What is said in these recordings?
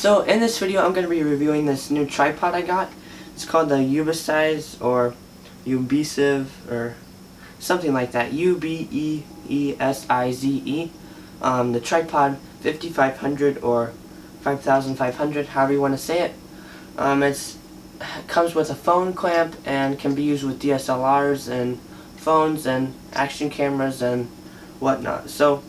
So in this video I'm going to be reviewing this new tripod I got. It's called the Ubeesize or Ubeesize or something like that. Ubeesize. The tripod 5500 or 5500, however you want to say it. It comes with a phone clamp and can be used with DSLRs and phones and action cameras and whatnot. So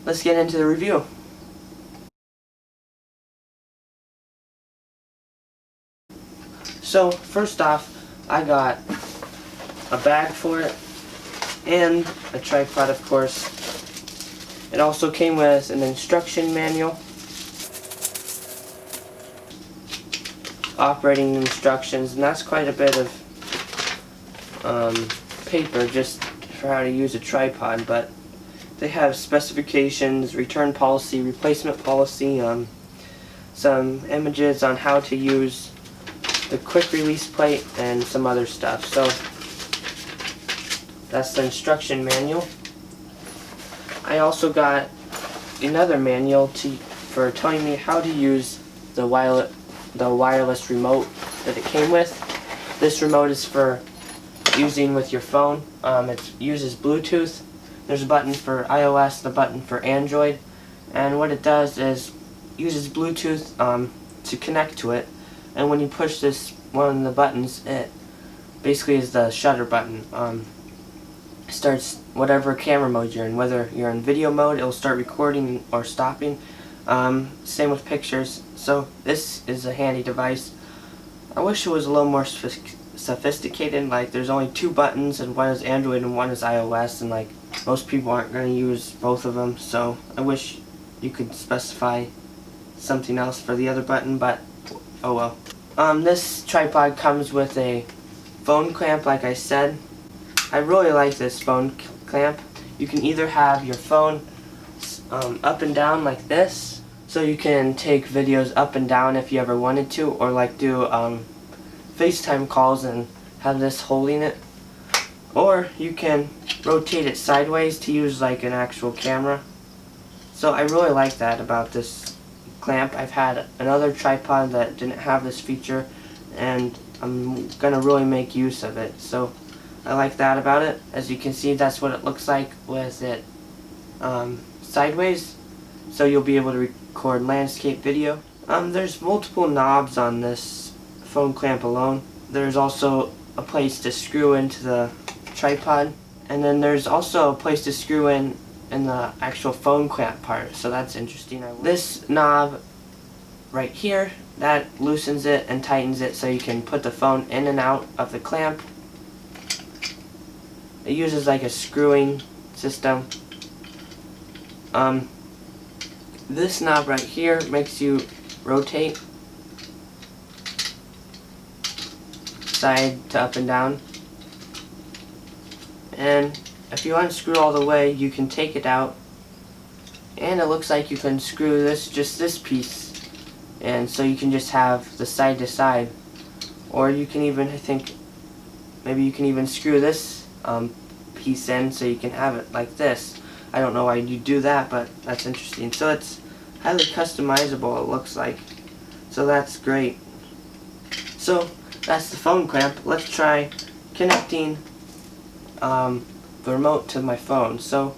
let's get into the review. So first off, I got a bag for it and a tripod, of course. It also came with an instruction manual, operating instructions, and that's quite a bit of paper just for how to use a tripod. But they have specifications, return policy, replacement policy, some images on how to use the quick release plate, and some other stuff. So that's the instruction manual. I also got another manual for telling me how to use the wireless remote that it came with. This remote is for using with your phone. It uses Bluetooth. There's a button for iOS, the button for Android, and what it does is uses Bluetooth to connect to it. And when you push this one of the buttons, it basically is the shutter button. It starts whatever camera mode you're in. Whether you're in video mode, it'll start recording or stopping. Same with pictures. So this is a handy device. I wish it was a little more sophisticated. Like there's only two buttons, and one is Android and one is iOS, and like most people aren't going to use both of them. So I wish you could specify something else for the other button, but oh well. This tripod comes with a phone clamp, like I said. I really like this phone clamp. You can either have your phone up and down like this, so you can take videos up and down if you ever wanted to, or like do FaceTime calls and have this holding it. Or you can rotate it sideways to use like an actual camera. So I really like that about this clamp. I've had another tripod that didn't have this feature, and I'm gonna really make use of it. So I like that about it. As you can see, that's what it looks like with it sideways. So you'll be able to record landscape video. There's multiple knobs on this phone clamp alone. There's also a place to screw into the tripod, and then there's also a place to screw in the actual phone clamp part, so that's interesting. This knob right here, that loosens it and tightens it so you can put the phone in and out of the clamp. It uses like a screwing system. This knob right here makes you rotate side to up and down, and if you unscrew all the way, you can take it out, and it looks like you can screw just this piece, and so you can just have the side to side. Or you can even, I think, maybe you can even screw this piece in so you can have it like this. I don't know why you do that, but that's interesting. So it's highly customizable, it looks like. So that's great. So that's the phone clamp. Let's try connecting the remote to my phone. So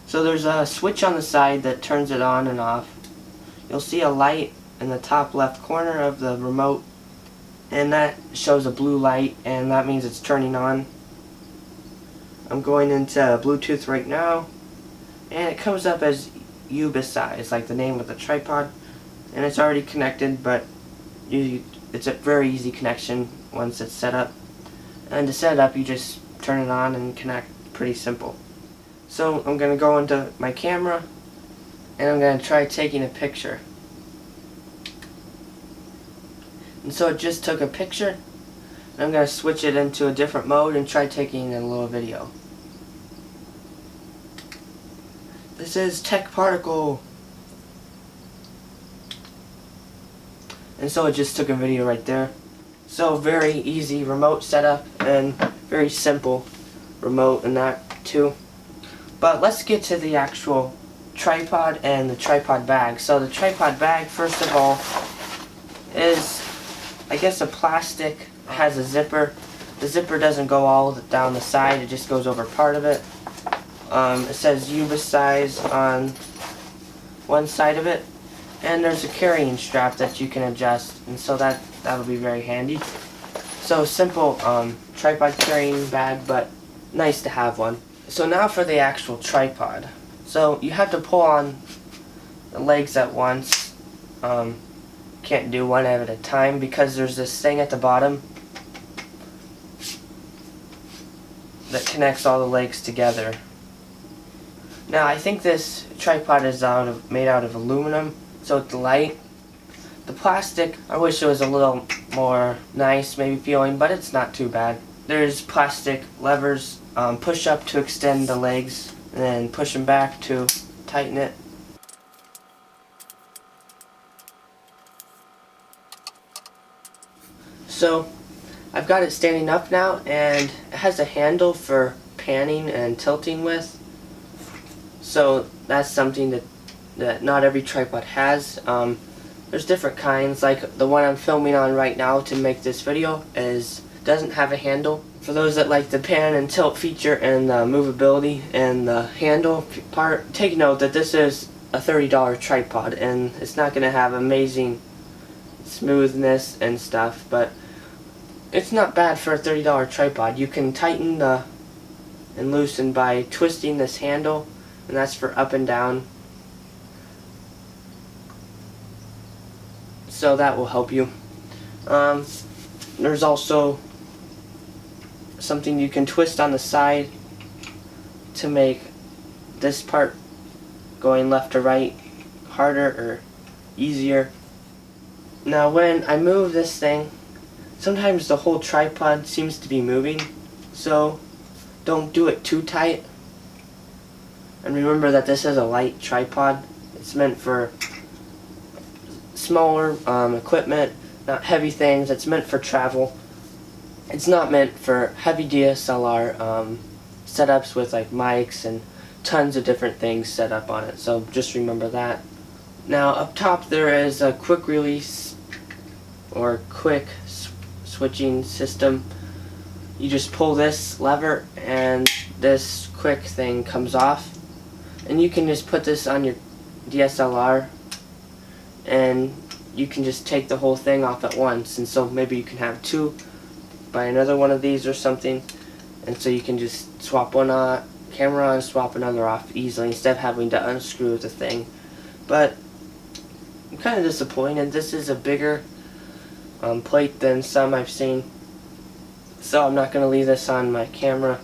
there's a switch on the side that turns it on and off. You'll see a light in the top left corner of the remote, and that shows a blue light, and that means it's turning on. I'm going into Bluetooth right now, and it comes up as Ubeesize, like the name of the tripod, and it's already connected, but it's a very easy connection once it's set up. And to set it up, you just turn it on and connect. Pretty simple. So I'm going to go into my camera, and I'm going to try taking a picture. And so it just took a picture, and I'm going to switch it into a different mode and try taking a little video. This is Tech Particle. And so it just took a video right there. So very easy remote setup, and very simple remote in that too. But let's get to the actual tripod and the tripod bag. So the tripod bag, first of all, is, I guess, a plastic, has a zipper. The zipper doesn't go all down the side, it just goes over part of it. It says Ubeesize on one side of it, and there's a carrying strap that you can adjust, and so that'll be very handy. So simple tripod carrying bag, but nice to have one. So now for the actual tripod. So you have to pull on the legs at once. Can't do one at a time because there's this thing at the bottom that connects all the legs together. Now I think this tripod is made out of aluminum, so it's light. The plastic, I wish it was a little more nice, maybe feeling, but it's not too bad. There's plastic levers, push up to extend the legs, and then push them back to tighten it. So I've got it standing up now, and it has a handle for panning and tilting with. So that's something that not every tripod has. There's different kinds, like the one I'm filming on right now to make this video doesn't have a handle. For those that like the pan and tilt feature and the movability and the handle part, take note that this is a $30 tripod and it's not going to have amazing smoothness and stuff, but it's not bad for a $30 tripod. You can tighten and loosen by twisting this handle, and that's for up and down. So that will help you. There's also something you can twist on the side to make this part going left to right harder or easier. Now when I move this thing, sometimes the whole tripod seems to be moving, so don't do it too tight. And remember that this is a light tripod. It's meant for smaller equipment, not heavy things. It's meant for travel. It's not meant for heavy DSLR setups with like mics and tons of different things set up on it. So just remember that. Now up top there is a quick release or quick switching system. You just pull this lever and this quick thing comes off, and you can just put this on your DSLR and you can just take the whole thing off at once. And so maybe you can have two, buy another one of these or something, and so you can just swap one camera on, swap another off easily instead of having to unscrew the thing. But I'm kind of disappointed. This is a bigger plate than some I've seen, so I'm not going to leave this on my camera.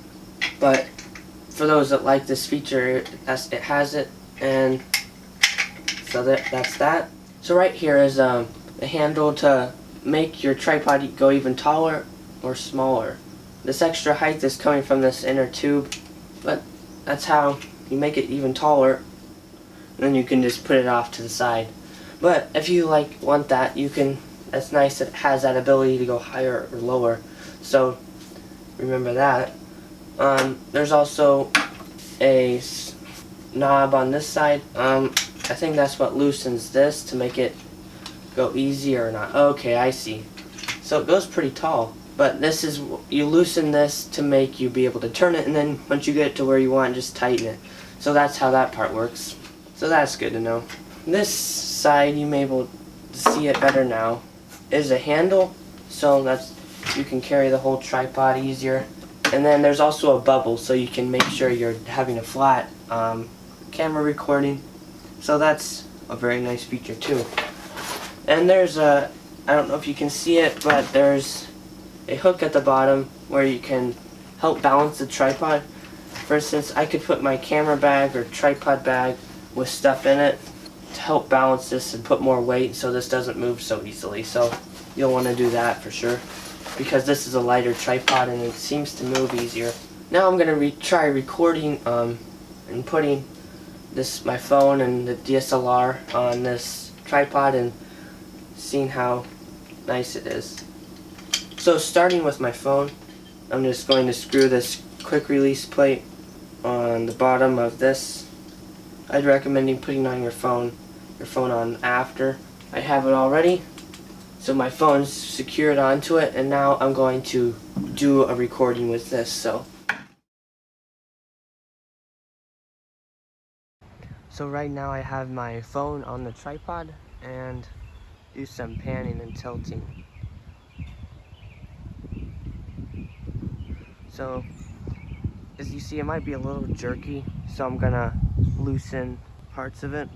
But for those that like this feature, it has it, and so that's that. So right here is a handle to make your tripod go even taller or smaller. This extra height is coming from this inner tube, but that's how you make it even taller, and then you can just put it off to the side. But if you want that, you can. That's nice that it has that ability to go higher or lower, so remember that. There's also a knob on this side. I think that's what loosens this to make it go easier or not. Okay, I see. So it goes pretty tall, but this is, you loosen this to make you be able to turn it, and then once you get it to where you want, just tighten it. So that's how that part works. So that's good to know. This side, you may be able to see it better now, is a handle, so you can carry the whole tripod easier. And then there's also a bubble, so you can make sure you're having a flat camera recording. So that's a very nice feature too. And there's I don't know if you can see it, but there's a hook at the bottom where you can help balance the tripod. For instance, I could put my camera bag or tripod bag with stuff in it to help balance this and put more weight so this doesn't move so easily. So you'll want to do that for sure, because this is a lighter tripod and it seems to move easier. Now I'm going to try recording and putting my phone and the DSLR on this tripod and seeing how nice it is. So starting with my phone, I'm just going to screw this quick release plate on the bottom of this I'd recommend putting on your phone on after. I have it already, so my phone's secured onto it, and now I'm going to do a recording with this. So right now I have my phone on the tripod and do some panning and tilting. So as you see, it might be a little jerky, so I'm gonna loosen parts of it.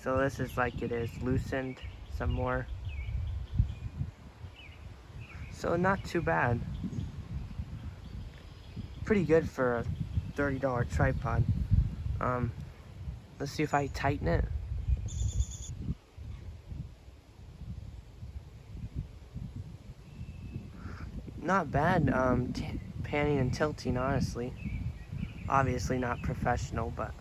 So this is like it is loosened some more. So not too bad. Pretty good for a $30 tripod. Let's see if I tighten it. Not bad, panning and tilting, honestly. Obviously not professional, but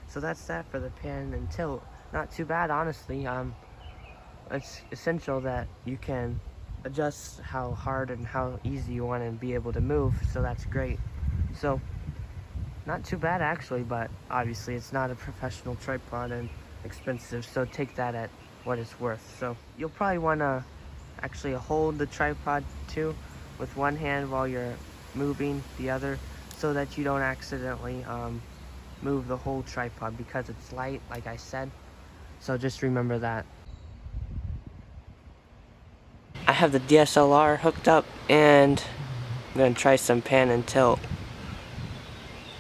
so that's that for the pan and tilt. Not too bad, honestly. It's essential that you can adjust how hard and how easy you want to be able to move, so that's great. So not too bad actually, but obviously it's not a professional tripod and expensive, so take that at what it's worth. So you'll probably want to actually hold the tripod too with one hand while you're moving the other, so that you don't accidentally move the whole tripod, because it's light, like I said. So just remember that. I have the DSLR hooked up and I'm going to try some pan and tilt.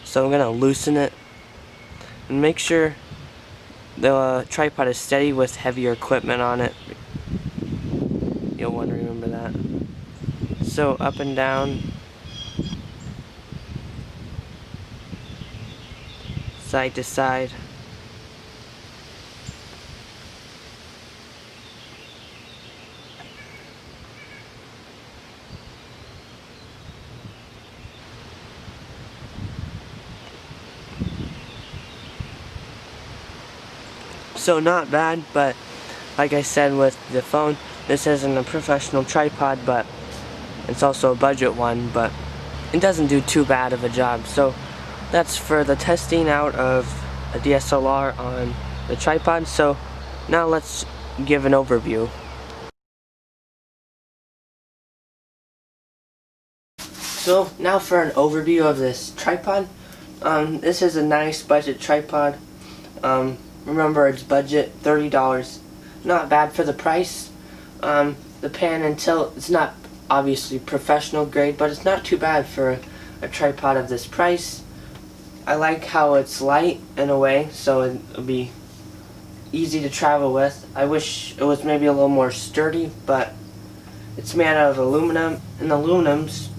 So I'm going to loosen it and make sure the tripod is steady with heavier equipment on it. You'll want to remember that. So up and down, side to side. So not bad, but like I said with the phone, this isn't a professional tripod, but it's also a budget one, but it doesn't do too bad of a job. So that's for the testing out of a DSLR on the tripod. So now let's give an overview. So now for an overview of this tripod. This is a nice budget tripod. Remember, it's budget, $30. Not bad for the price. The pan and tilt, it's not obviously professional grade, but it's not too bad for a tripod of this price. I like how it's light in a way, so it'll be easy to travel with. I wish it was maybe a little more sturdy, but it's made out of aluminum, and aluminum's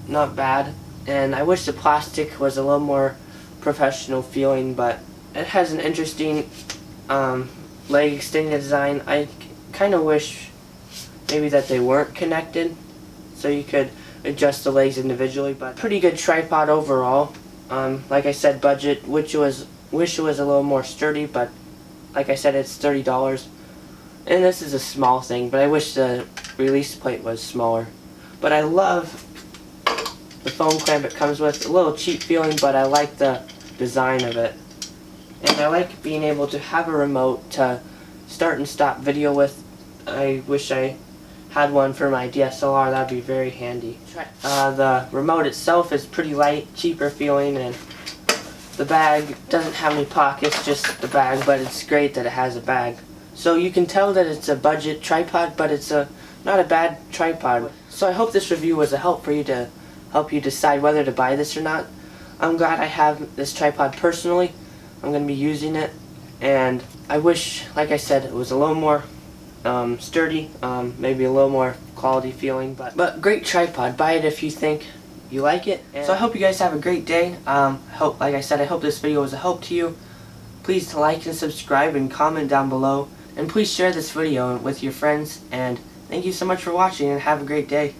not bad. And I wish the plastic was a little more professional feeling, but it has an interesting leg extending design. I kind of wish maybe that they weren't connected, so you could adjust the legs individually. But pretty good tripod overall. Like I said, budget. Wish it was a little more sturdy, but like I said, it's $30. And this is a small thing, but I wish the release plate was smaller. But I love the foam clamp it comes with. A little cheap feeling, but I like the design of it. And I like being able to have a remote to start and stop video with. I wish I had one for my DSLR. That'd be very handy. The remote itself is pretty light, cheaper feeling, and the bag doesn't have any pockets, just the bag, but it's great that it has a bag. So you can tell that it's a budget tripod, but it's not a bad tripod. So I hope this review was a help for you to help you decide whether to buy this or not. I'm glad I have this tripod personally. I'm going to be using it, and I wish, like I said, it was a little more sturdy, maybe a little more quality feeling, but great tripod. Buy it if you think you like it. So I hope you guys have a great day. Like I said, I hope this video was a help to you. Please like and subscribe and comment down below, and please share this video with your friends, and thank you so much for watching, and have a great day.